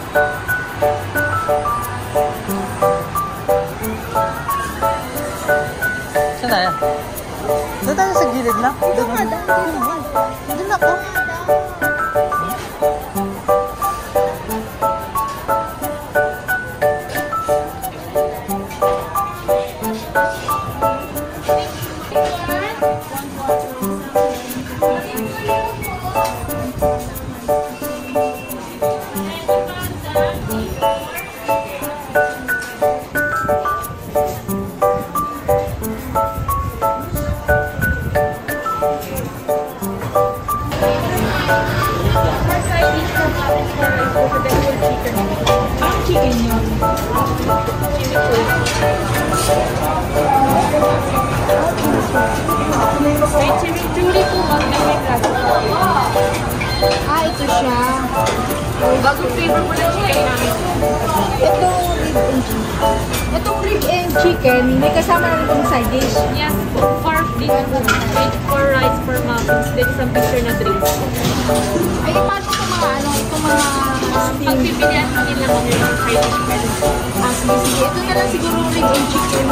Saan tayo? Doon tayo sa gilid na? Doon ako. Ah, ito siya. Bagong flavor po ng chicken namin. Itong rib and chicken, may kasama na itong side dish. Yes po. For rice, for muffins. Then some picture na drinks. Ay, paano itong mga itong mga steam? Pagpipilian po nila kung yung side dish meron po. Ah, sige. Ito na lang siguro rib and chicken.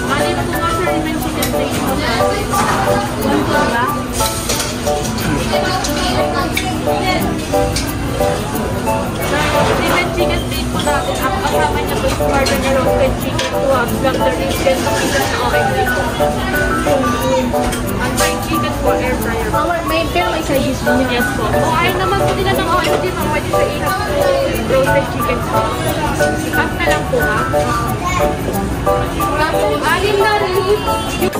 Mali po nga sir, rib and chicken plate po na. One po ba? Rib and chicken plate po natin. Ang kasama niya po yung partner na roasted chicken to have from the ribs and chicken na okay po. Ang fried chicken po, air fryer po. Pero may side dish din yan. Yes po. Kung ayaw naman po nila ng okay, hindi mga pwede sa ihap po. Roasted chicken po. Up na lang po ha. Alin na rin.